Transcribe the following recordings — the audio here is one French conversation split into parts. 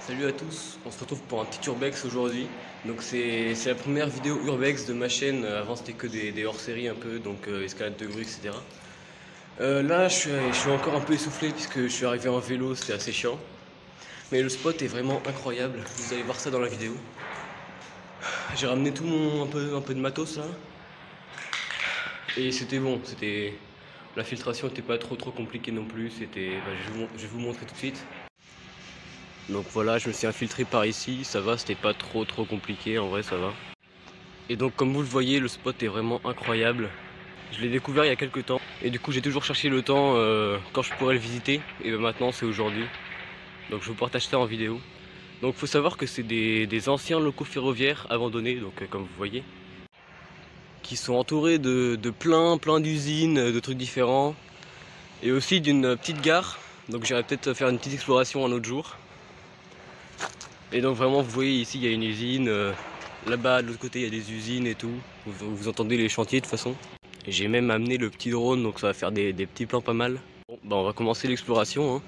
Salut à tous, on se retrouve pour un petit urbex aujourd'hui. Donc c'est la première vidéo urbex de ma chaîne. Avant c'était que des hors-séries un peu, donc escalade de grue, etc. Là je suis encore un peu essoufflé puisque je suis arrivé en vélo, c'était assez chiant. Mais le spot est vraiment incroyable, vous allez voir ça dans la vidéo. J'ai ramené tout mon un peu de matos là. Et c'était bon, la filtration n'était pas trop compliquée non plus. Je vais vous montrer tout de suite. Donc voilà, je me suis infiltré par ici, ça va, c'était pas trop compliqué, en vrai ça va. Et donc comme vous le voyez, le spot est vraiment incroyable. Je l'ai découvert il y a quelques temps, et du coup j'ai toujours cherché le temps quand je pourrais le visiter, et maintenant c'est aujourd'hui. Donc je vous partage ça en vidéo. Donc faut savoir que c'est des anciens locaux ferroviaires abandonnés, donc comme vous voyez, qui sont entourés de plein d'usines, de trucs différents, et aussi d'une petite gare. Donc j'irai peut-être faire une petite exploration un autre jour. Et donc vraiment vous voyez ici il y a une usine, là-bas de l'autre côté il y a des usines et tout, vous entendez les chantiers de toute façon. J'ai même amené le petit drone, donc ça va faire des petits plans pas mal. Bon bah on va commencer l'exploration hein.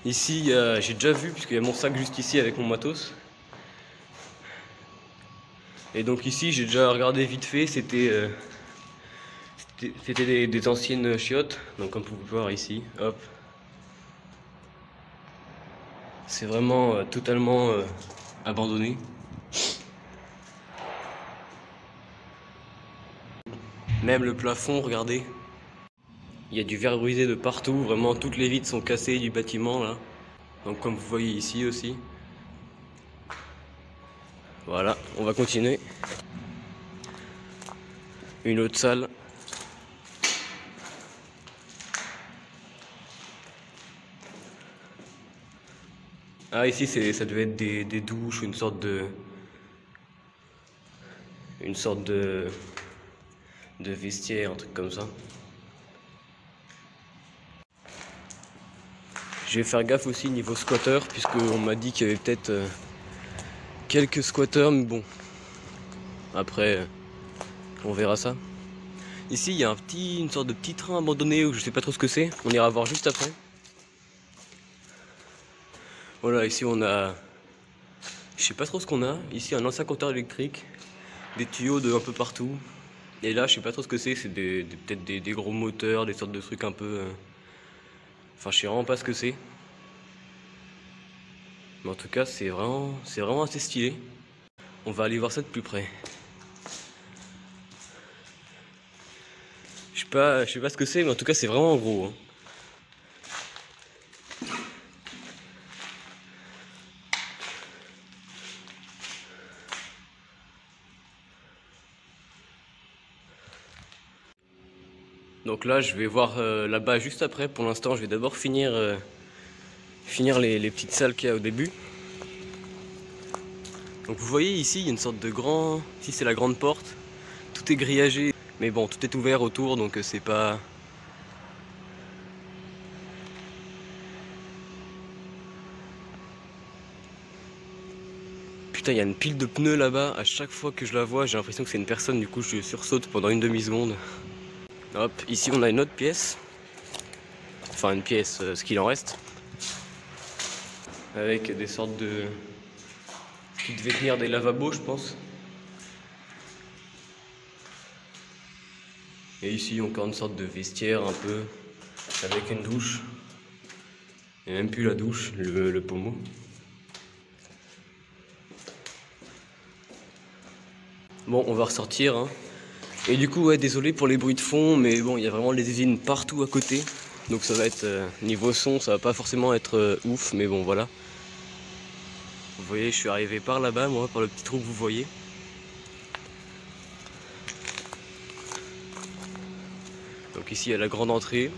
Ici j'ai déjà vu puisqu'il y a mon sac juste ici avec mon matos. Et donc ici j'ai déjà regardé vite fait, c'était des anciennes chiottes, donc comme vous pouvez voir ici, hop. C'est vraiment totalement abandonné. Même le plafond, regardez. Il y a du verre brisé de partout, vraiment toutes les vitres sont cassées du bâtiment là. Donc comme vous voyez ici aussi. Voilà, on va continuer. Une autre salle. Ah ici ça devait être des douches, une sorte de vestiaire, un truc comme ça. Je vais faire gaffe aussi niveau squatter, puisqu'on m'a dit qu'il y avait peut-être quelques squatteurs, mais bon. Après, on verra ça. Ici, il y a une sorte de petit train abandonné, où je sais pas trop ce que c'est. On ira voir juste après. Voilà, ici on a... Je sais pas trop ce qu'on a. Ici, un ancien compteur électrique. Des tuyaux de un peu partout. Et là, je sais pas trop ce que c'est. C'est peut-être des gros moteurs, des sortes de trucs un peu... Enfin, je sais vraiment pas ce que c'est. Mais en tout cas, c'est vraiment assez stylé. On va aller voir ça de plus près. Je sais pas ce que c'est, mais en tout cas, c'est vraiment gros. Hein. Donc là, je vais voir là-bas juste après. Pour l'instant, je vais d'abord finir les petites salles qu'il y a au début. Donc vous voyez ici, il y a une sorte de grand... Ici, c'est la grande porte. Tout est grillagé. Mais bon, tout est ouvert autour, donc c'est pas... Putain, il y a une pile de pneus là-bas. À chaque fois que je la vois, j'ai l'impression que c'est une personne. Du coup, je sursaute pendant une demi-seconde. Hop, ici, on a une autre pièce. Enfin, une pièce, ce qu'il en reste. Avec des sortes de... qui devaient tenir des lavabos, je pense. Et ici, encore une sorte de vestiaire un peu, avec une douche. Et même plus la douche, le pommeau. Bon, on va ressortir. Hein. Et du coup, ouais, désolé pour les bruits de fond, mais bon, il y a vraiment les usines partout à côté. Donc ça va être, niveau son, ça va pas forcément être ouf, mais bon, voilà. Vous voyez, je suis arrivé par là-bas, moi, par le petit trou que vous voyez. Donc ici, il y a la grande entrée.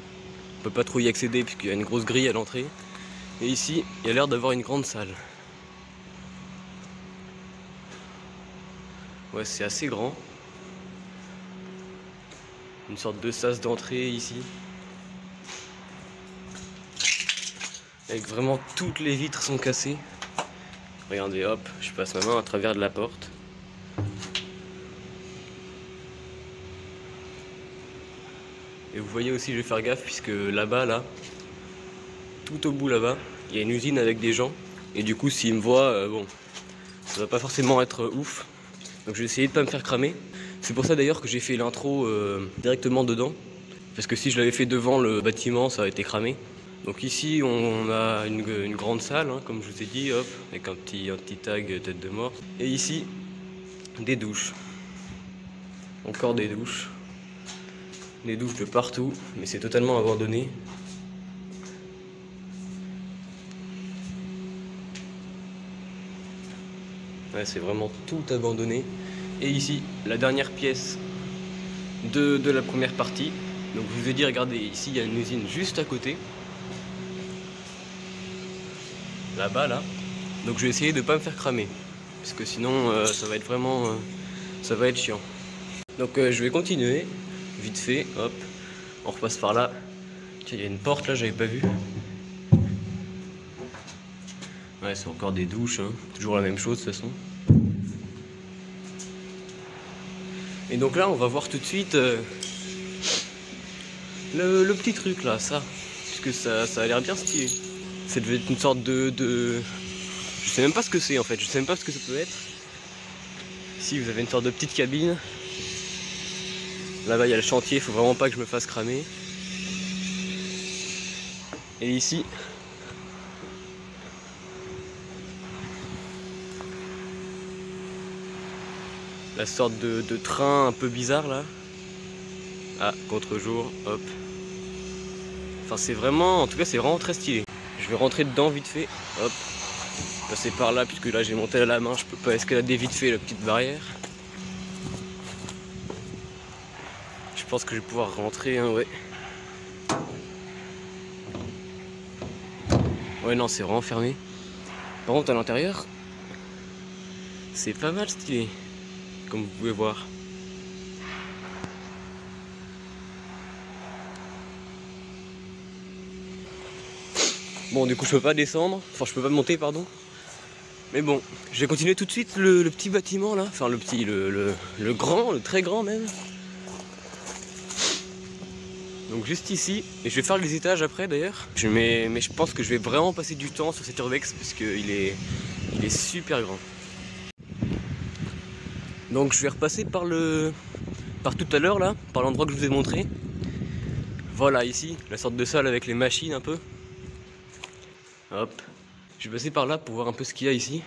On peut pas trop y accéder puisqu'il y a une grosse grille à l'entrée. Et ici, il y a l'air d'avoir une grande salle. Ouais, c'est assez grand. Une sorte de sas d'entrée ici. Avec vraiment toutes les vitres sont cassées. Regardez, hop, je passe ma main à travers de la porte. Et vous voyez aussi, je vais faire gaffe puisque là-bas, là, tout au bout là-bas, il y a une usine avec des gens. Et du coup, s'ils me voient, bon, ça va pas forcément être ouf. Donc je vais essayer de pas me faire cramer. C'est pour ça d'ailleurs que j'ai fait l'intro directement dedans. Parce que si je l'avais fait devant le bâtiment, ça aurait été cramé. Donc ici, on a une grande salle, hein, comme je vous ai dit, hop, avec un petit tag tête de mort. Et ici, des douches. Encore des douches. Des douches de partout, mais c'est totalement abandonné. Ouais, c'est vraiment tout abandonné. Et ici, la dernière pièce de la première partie. Donc je vous ai dit, regardez, ici il y a une usine juste à côté. Là-bas, là. Donc je vais essayer de ne pas me faire cramer. Parce que sinon, ça va être vraiment... ça va être chiant. Donc je vais continuer. Vite fait, hop. On repasse par là. Tiens, il y a une porte là, j'avais pas vu. Ouais, c'est encore des douches, hein. Toujours la même chose de toute façon. Et donc là, on va voir tout de suite le petit truc là, ça. Puisque ça a l'air bien stylé. Ça devait être une sorte de... Je sais même pas ce que c'est en fait, je sais même pas ce que ça peut être. Ici, vous avez une sorte de petite cabine. Là-bas, il y a le chantier, il faut vraiment pas que je me fasse cramer. Et ici... la sorte de train un peu bizarre là. Ah, contre-jour, hop. Enfin c'est vraiment, en tout cas c'est vraiment très stylé. Je vais rentrer dedans vite fait, hop. Passer par là puisque là j'ai monté à la main, je peux pas escalader vite fait la petite barrière. Je pense que je vais pouvoir rentrer, hein, ouais. Ouais non, c'est vraiment fermé. Par contre à l'intérieur, c'est pas mal stylé, comme vous pouvez voir. Bon, du coup, je peux pas descendre, enfin, je peux pas monter, pardon. Mais bon, je vais continuer tout de suite le petit bâtiment là, enfin, le petit, le grand, le très grand même. Donc, juste ici, et je vais faire les étages après d'ailleurs. Mais je pense que je vais vraiment passer du temps sur cet urbex parce qu'il est super grand. Donc, je vais repasser par tout à l'heure là, par l'endroit que je vous ai montré. Voilà, ici, la sorte de salle avec les machines un peu. Hop, je vais passer par là pour voir un peu ce qu'il y a ici.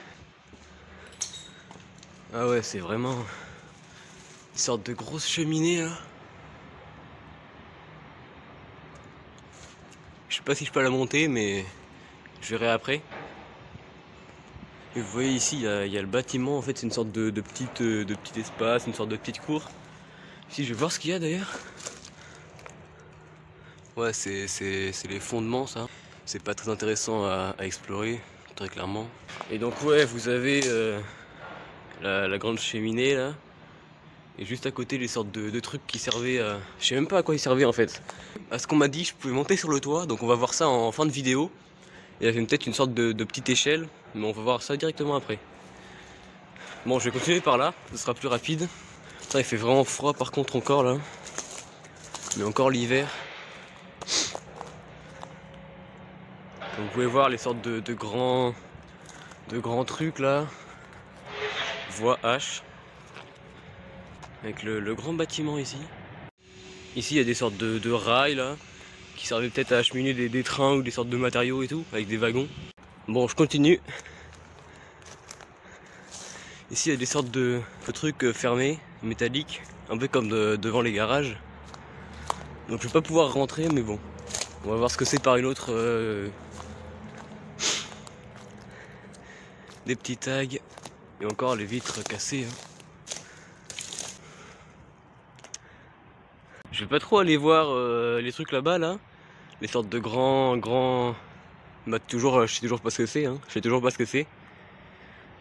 Ah ouais, c'est vraiment une sorte de grosse cheminée là. Je sais pas si je peux la monter, mais je verrai après. Et vous voyez ici, il y a le bâtiment, en fait c'est une sorte de petit espace, une sorte de petite cour. Ici je vais voir ce qu'il y a d'ailleurs. Ouais, c'est les fondements ça. C'est pas très intéressant à explorer, très clairement. Et donc ouais, vous avez la grande cheminée là. Et juste à côté les sortes de trucs qui servaient à... Je sais même pas à quoi ils servaient en fait. À ce qu'on m'a dit, je pouvais monter sur le toit, donc on va voir ça en fin de vidéo. Il y avait peut-être une sorte de petite échelle, mais on va voir ça directement après. Bon, je vais continuer par là, ce sera plus rapide. Ça, il fait vraiment froid par contre encore là. Mais encore l'hiver. Donc, vous pouvez voir les sortes de grands trucs là. Voie H. Avec le grand bâtiment ici. Ici il y a des sortes de rails là, qui servaient peut-être à acheminer des trains ou des sortes de matériaux et tout, avec des wagons. Bon, je continue. Ici il y a des sortes de trucs fermés, métalliques, un peu comme devant les garages. Donc je vais pas pouvoir rentrer, mais bon, on va voir ce que c'est par une autre. Des petits tags, et encore les vitres cassées. Hein. Je vais pas trop aller voir les trucs là-bas là, les sortes de grands. Bah toujours, je sais toujours pas ce que c'est, hein. Je sais toujours pas ce que c'est.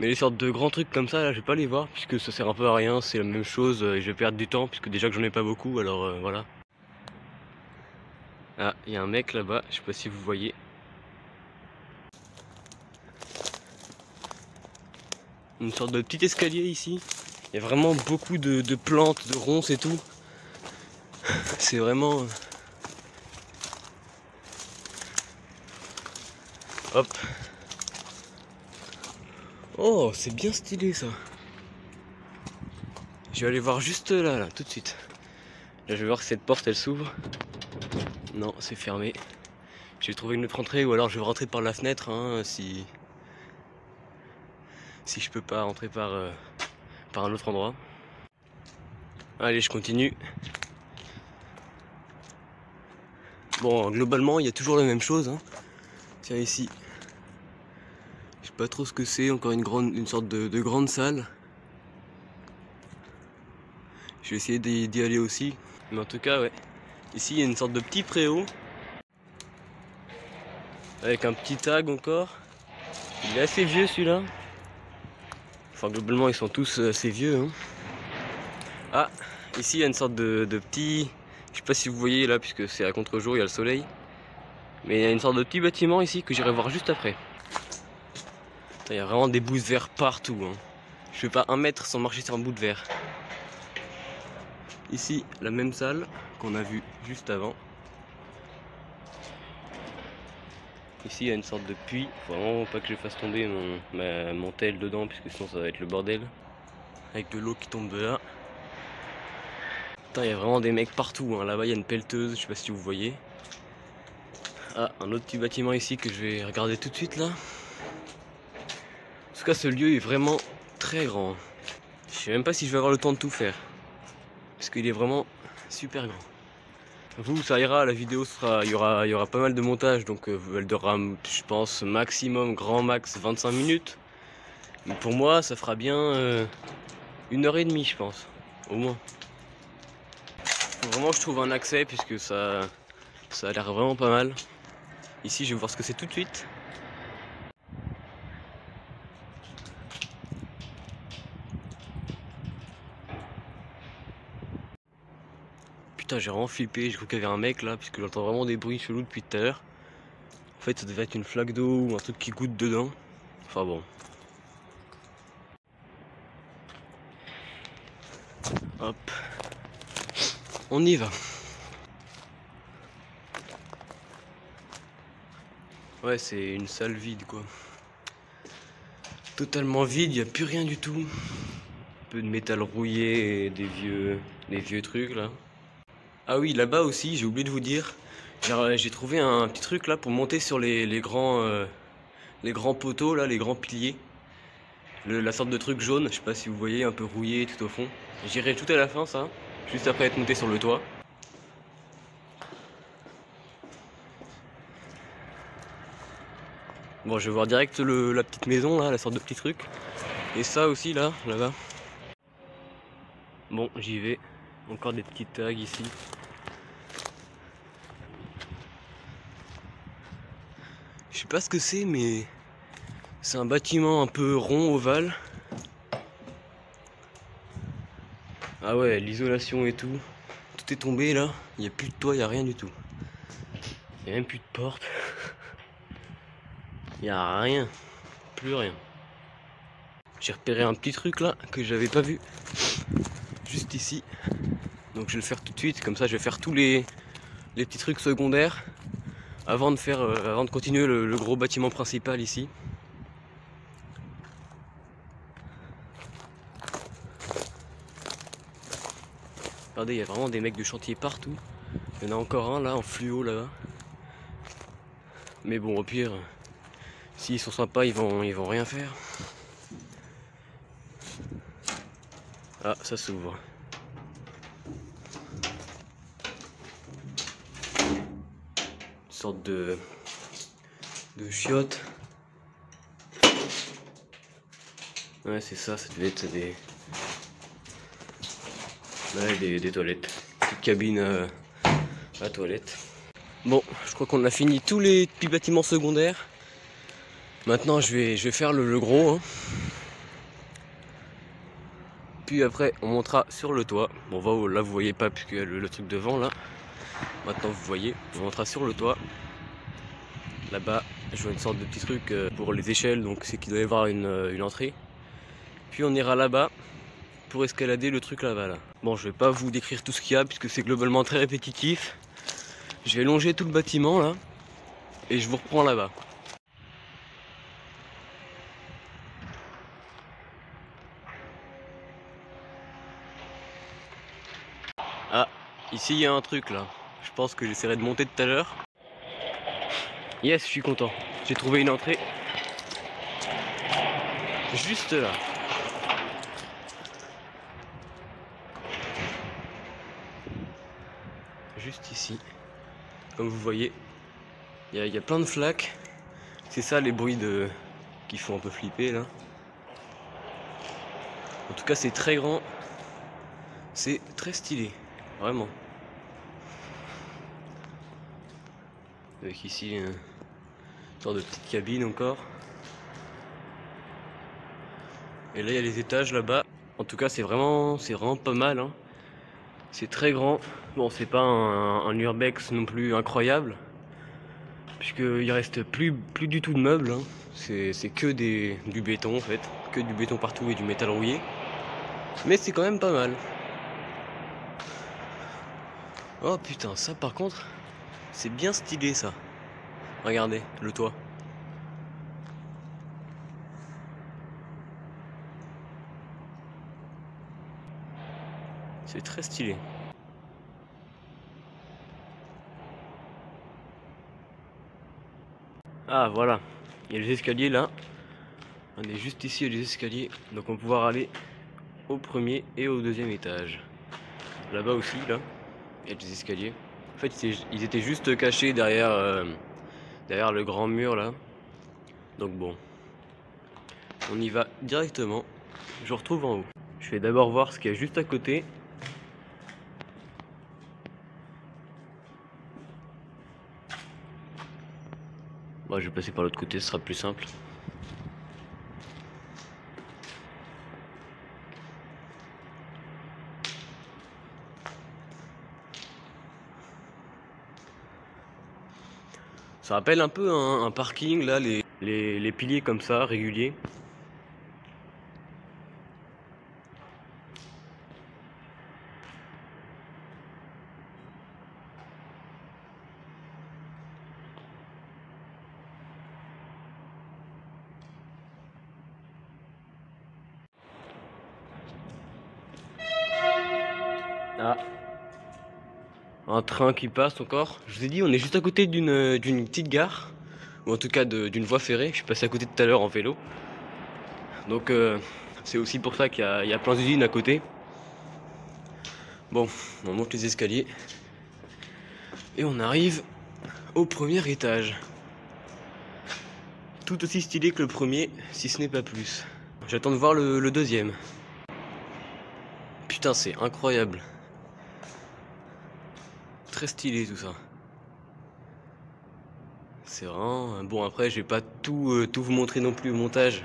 Mais les sortes de grands trucs comme ça là, je vais pas les voir puisque ça sert un peu à rien, c'est la même chose et je vais perdre du temps puisque déjà que j'en ai pas beaucoup, alors voilà. Ah, il y a un mec là-bas, je sais pas si vous voyez. Une sorte de petit escalier ici. Il y a vraiment beaucoup de plantes, de ronces et tout. C'est vraiment... Hop. Oh, c'est bien stylé ça. Je vais aller voir juste là, tout de suite. Là, je vais voir si cette porte elle s'ouvre. Non, c'est fermé. Je vais trouver une autre entrée ou alors je vais rentrer par la fenêtre hein, si je peux pas rentrer par un autre endroit. Allez, je continue. Bon, globalement, il y a toujours la même chose. Hein. Tiens, ici. Je sais pas trop ce que c'est, encore une sorte de grande salle. Je vais essayer d'y aller aussi. Mais en tout cas, ouais. Ici, il y a une sorte de petit préau. Avec un petit tag encore. Il est assez vieux celui-là. Enfin, globalement, ils sont tous assez vieux. Hein. Ah, ici, il y a une sorte de petit... Je sais pas si vous voyez là, puisque c'est à contre-jour, il y a le soleil. Mais il y a une sorte de petit bâtiment ici que j'irai voir juste après. Il y a vraiment des bouts de verre partout. Hein. Je fais pas un mètre sans marcher sur un bout de verre. Ici, la même salle qu'on a vue juste avant. Ici, il y a une sorte de puits. Faut vraiment pas que je fasse tomber mon tel dedans, puisque sinon ça va être le bordel. Avec de l'eau qui tombe de là. Putain, il y a vraiment des mecs partout. Hein. Là-bas, il y a une pelleteuse, je sais pas si vous voyez. Ah, un autre petit bâtiment ici que je vais regarder tout de suite là. En tout cas, ce lieu est vraiment très grand. Je sais même pas si je vais avoir le temps de tout faire. Parce qu'il est vraiment super grand. Vous, ça ira, la vidéo sera, il y aura pas mal de montage, donc elle durera, je pense, maximum, grand max 25 minutes. Mais pour moi, ça fera bien 1h30, je pense, au moins. Vraiment, je trouve un accès, puisque ça a l'air vraiment pas mal. Ici, je vais voir ce que c'est tout de suite. Putain, j'ai vraiment flippé, j'ai cru qu'il y avait un mec là, puisque j'entends vraiment des bruits chelous depuis tout à l'heure. En fait, ça devait être une flaque d'eau ou un truc qui goutte dedans. Enfin bon. Hop. On y va. Ouais, c'est une salle vide quoi. Totalement vide, il n'y a plus rien du tout. Un peu de métal rouillé et des vieux trucs là. Ah oui, là-bas aussi, j'ai oublié de vous dire, j'ai trouvé un petit truc là pour monter sur les grands poteaux là, les grands piliers. La sorte de truc jaune, je sais pas si vous voyez, un peu rouillé tout au fond. J'irai tout à la fin ça, juste après être monté sur le toit. Bon, je vais voir direct la petite maison là, la sorte de petit truc. Et ça aussi là-bas. Bon, j'y vais. Encore des petits tags ici. Je sais pas ce que c'est, mais c'est un bâtiment un peu rond, ovale. Ah ouais, l'isolation et tout. Tout est tombé là. Il n'y a plus de toit, il n'y a rien du tout. Il n'y a même plus de porte. Il n'y a rien. Plus rien. J'ai repéré un petit truc là que j'avais pas vu. Juste ici. Donc je vais le faire tout de suite. Comme ça, je vais faire tous les petits trucs secondaires avant de continuer le gros bâtiment principal ici. Regardez, il y a vraiment des mecs de chantier partout. Il y en a encore un là en fluo là-bas. Mais bon, au pire, s'ils sont sympas, ils vont rien faire. Ah, ça s'ouvre. Une sorte de chiotte. Ouais, c'est ça, ça devait être des toilettes. Petite cabine à toilette. Bon, je crois qu'on a fini tous les petits bâtiments secondaires. Maintenant, je vais faire le gros. Hein. Puis après, on montera sur le toit. Bon, là, vous voyez pas puisque le truc devant là. Maintenant, vous voyez. On montera sur le toit. Là-bas, je vois une sorte de petit truc pour les échelles, donc c'est qu'il doit y avoir une entrée. Puis on ira là-bas pour escalader le truc là-bas. Là. Bon, je vais pas vous décrire tout ce qu'il y a puisque c'est globalement très répétitif. Je vais longer tout le bâtiment là et je vous reprends là-bas. Ici il y a un truc là. Je pense que j'essaierai de monter tout à l'heure. Yes, je suis content. J'ai trouvé une entrée. Juste là. Juste ici. Comme vous voyez, il y a plein de flaques. C'est ça les bruits qui font un peu flipper là. En tout cas c'est très grand. C'est très stylé. Vraiment. Avec ici une sorte de petite cabine encore. Et là il y a les étages là-bas. En tout cas c'est vraiment pas mal hein. C'est très grand. Bon c'est pas un urbex non plus incroyable. Puisqu'il reste plus du tout de meubles hein. C'est que du béton en fait. Que du béton partout et du métal rouillé. Mais c'est quand même pas mal. Oh putain, ça par contre, c'est bien stylé ça. Regardez, le toit. C'est très stylé. Ah voilà, il y a les escaliers là. On est juste ici, il y a les escaliers. Donc on va pouvoir aller au premier et au deuxième étage. Là-bas aussi, là, il y a des escaliers. En fait, ils étaient juste cachés derrière, derrière le grand mur là. Donc bon, on y va directement. Je retrouve en haut. Je vais d'abord voir ce qu'il y a juste à côté. Bon, je vais passer par l'autre côté, ce sera plus simple. Ça rappelle un peu un parking, là, les piliers comme ça, réguliers. Ah, un train qui passe encore. Je vous ai dit, on est juste à côté d'une petite gare. Ou en tout cas d'une voie ferrée. Je suis passé à côté tout à l'heure en vélo. Donc c'est aussi pour ça qu'il y a plein d'usines à côté. Bon, on monte les escaliers. Et on arrive au premier étage. Tout aussi stylé que le premier, si ce n'est pas plus. J'attends de voir le deuxième. Putain, c'est incroyable. Très stylé tout ça. C'est vraiment... Bon après je vais pas tout vous montrer non plus au montage.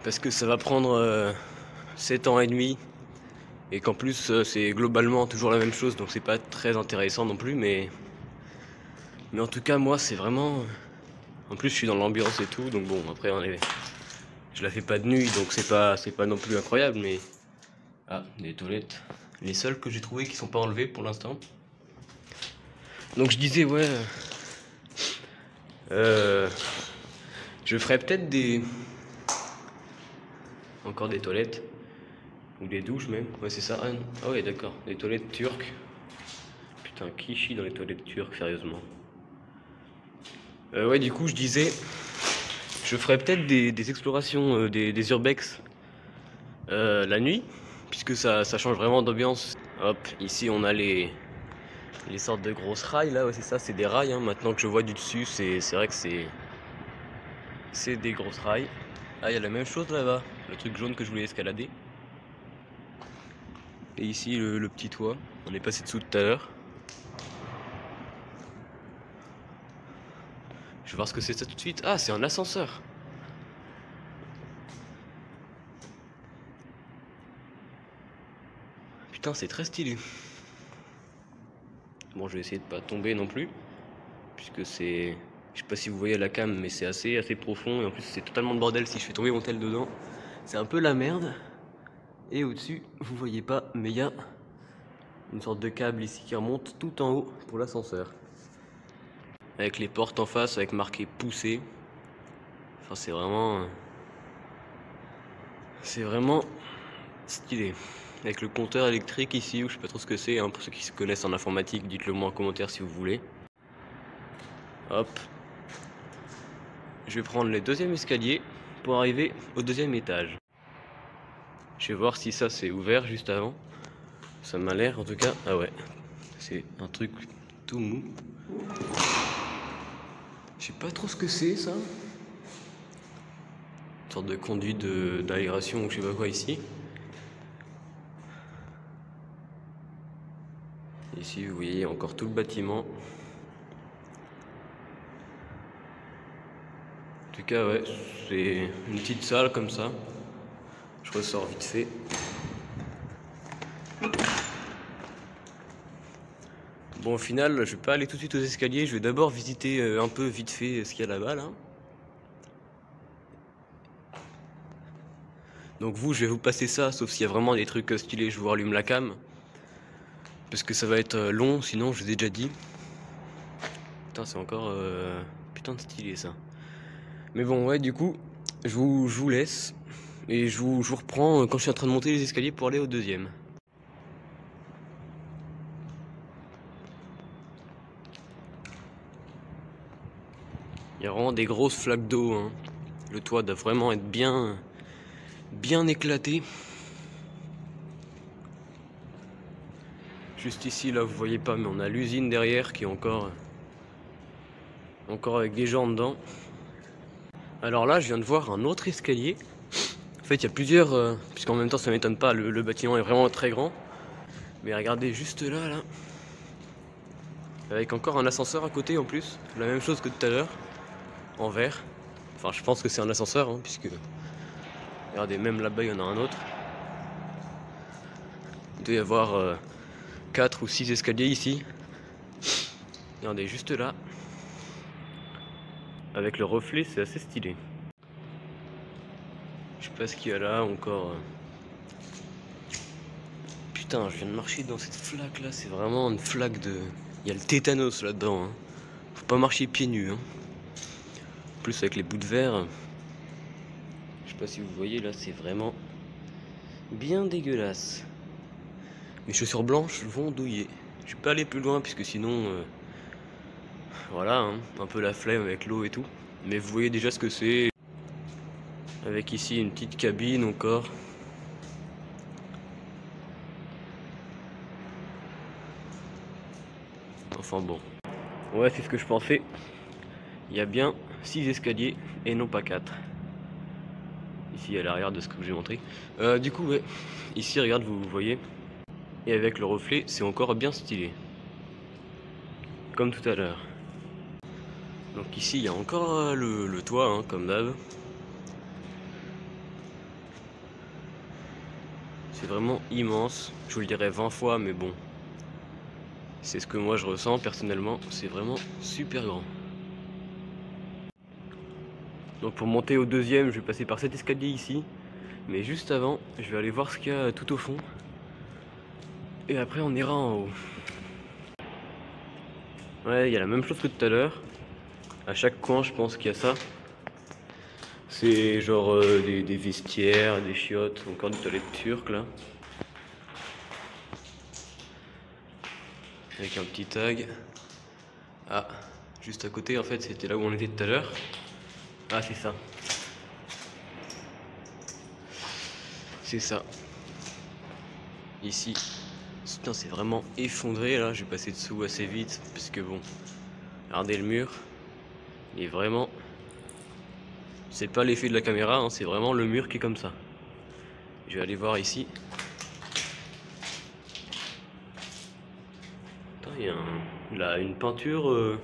Parce que ça va prendre 7 ans et demi. Et qu'en plus c'est globalement toujours la même chose. Donc c'est pas très intéressant non plus. Mais en tout cas moi c'est vraiment... En plus je suis dans l'ambiance et tout. Donc bon après je la fais pas de nuit. Donc c'est pas non plus incroyable. Mais... Ah, des toilettes. Les seules que j'ai trouvées qui sont pas enlevées pour l'instant. Donc je disais ouais... je ferais peut-être encore des toilettes. Ou des douches même. Ouais c'est ça. Ah ouais d'accord. Des toilettes turques. Putain, qui chie dans les toilettes turques, sérieusement. Ouais du coup je disais... Je ferais peut-être des explorations des urbex la nuit. Puisque ça change vraiment d'ambiance. Hop, ici on a les sortes de grosses rails là, ouais c'est ça, c'est des rails hein. Maintenant que je vois du dessus, c'est vrai que c'est des grosses rails. Ah, il y a la même chose là-bas, le truc jaune que je voulais escalader. Et ici le petit toit, on est passé dessous tout à l'heure. Je vais voir ce que c'est ça tout de suite. Ah, c'est un ascenseur. Putain, c'est très stylé. Bon, je vais essayer de pas tomber non plus, puisque c'est... Je sais pas si vous voyez la cam, mais c'est assez profond, et en plus c'est totalement de bordel si je fais tomber mon tel dedans. C'est un peu la merde. Et au-dessus, vous voyez pas, mais il y a une sorte de câble ici qui remonte tout en haut pour l'ascenseur. Avec les portes en face, avec marqué poussé. Enfin, c'est vraiment stylé. avec le compteur électrique ici, ou je sais pas trop ce que c'est, hein, pour ceux qui se connaissent en informatique, dites-le moi en commentaire si vous voulez. Hop. Je vais prendre le deuxième escalier pour arriver au deuxième étage. Je vais voir si ça c'est ouvert juste avant. Ça m'a l'air en tout cas. Ah ouais, c'est un truc tout mou. Je sais pas trop ce que c'est ça. Une sorte de conduit d'aération ou je sais pas quoi ici. Ici vous voyez encore tout le bâtiment. En tout cas ouais, c'est une petite salle comme ça. Je ressors vite fait. Bon, au final, je vais pas aller tout de suite aux escaliers. Je vais d'abord visiter un peu vite fait ce qu'il y a là-bas, là. Donc vous, je vais vous passer ça, sauf s'il y a vraiment des trucs stylés, je vous rallume la cam. Parce que ça va être long, sinon je vous ai déjà dit. Putain, c'est encore putain de stylé ça. Mais bon, ouais, du coup, je vous laisse. Et je vous reprends quand je suis en train de monter les escaliers pour aller au deuxième. Il y a vraiment des grosses flaques d'eau, hein. Le toit doit vraiment être bien éclaté. Juste ici, là, vous voyez pas, mais on a l'usine derrière qui est encore avec des gens dedans. Alors là, je viens de voir un autre escalier. En fait, il y a plusieurs, puisqu'en même temps, ça m'étonne pas, le bâtiment est vraiment très grand. Mais regardez juste là, là. Avec encore un ascenseur à côté en plus. La même chose que tout à l'heure. En vert. Enfin, je pense que c'est un ascenseur, hein, puisque... Regardez, même là-bas, il y en a un autre. Il doit y avoir 4 ou 6 escaliers ici. Regardez, juste là. Avec le reflet, c'est assez stylé. Je sais pas ce qu'il y a là encore. Putain, je viens de marcher dans cette flaque là. C'est vraiment une flaque de... Il y a le tétanos là-dedans. Hein. Faut pas marcher pieds nus. Hein. En plus, avec les bouts de verre... Je sais pas si vous voyez là, c'est vraiment bien dégueulasse. Mes chaussures blanches vont douiller. Je vais pas aller plus loin puisque sinon voilà, hein, un peu la flemme avec l'eau et tout. Mais vous voyez déjà ce que c'est. Avec ici une petite cabine encore. Enfin bon. Ouais, c'est ce que je pensais. Il y a bien 6 escaliers et non pas 4. Ici à l'arrière de ce que j'ai montré. Du coup ouais, ici regarde, vous voyez. Et avec le reflet, c'est encore bien stylé. Comme tout à l'heure. Donc ici il y a encore le toit, hein, comme d'hab. C'est vraiment immense. Je vous le dirai 20 fois, mais bon. C'est ce que moi je ressens personnellement. C'est vraiment super grand. Donc pour monter au deuxième, je vais passer par cet escalier ici. Mais juste avant, je vais aller voir ce qu'il y a tout au fond. Et après on ira en haut. Ouais, il y a la même chose que tout à l'heure. À chaque coin, je pense qu'il y a ça. C'est genre des vestiaires, des chiottes, encore des toilettes turques là. Avec un petit tag. Ah, juste à côté en fait, c'était là où on était tout à l'heure. Ah, c'est ça. C'est ça. Ici. Putain, c'est vraiment effondré là. Je vais passer dessous assez vite. Parce que bon. Regardez le mur. Il est vraiment. C'est pas l'effet de la caméra, hein, c'est vraiment le mur qui est comme ça. Je vais aller voir ici. Attends, il y a là, une peinture.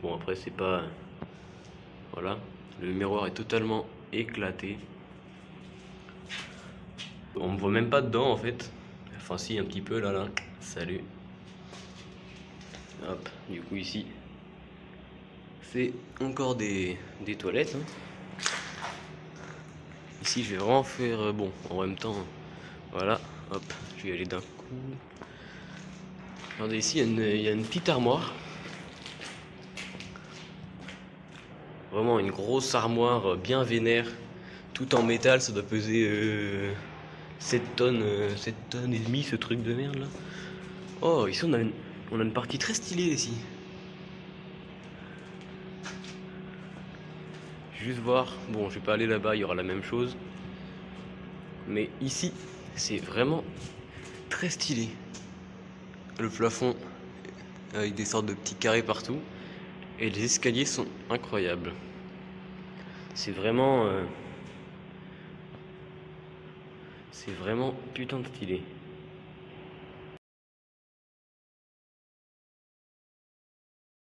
Bon, après, c'est pas. Voilà. Le miroir est totalement éclaté. On me voit même pas dedans en fait. Enfin, si, un petit peu là, là. Salut. Hop, du coup, ici. C'est encore des toilettes. Hein. Ici, je vais vraiment faire bon en même temps. Voilà, hop, je vais y aller d'un coup. Regardez, ici, il y a une petite armoire. Vraiment une grosse armoire bien vénère. Tout en métal, ça doit peser 7 tonnes et demie, ce truc de merde là. Oh, ici on a une partie très stylée ici. Juste voir, bon je vais pas aller là-bas, il y aura la même chose. Mais ici, c'est vraiment très stylé. Le plafond avec des sortes de petits carrés partout. Et les escaliers sont incroyables. C'est vraiment putain de stylé.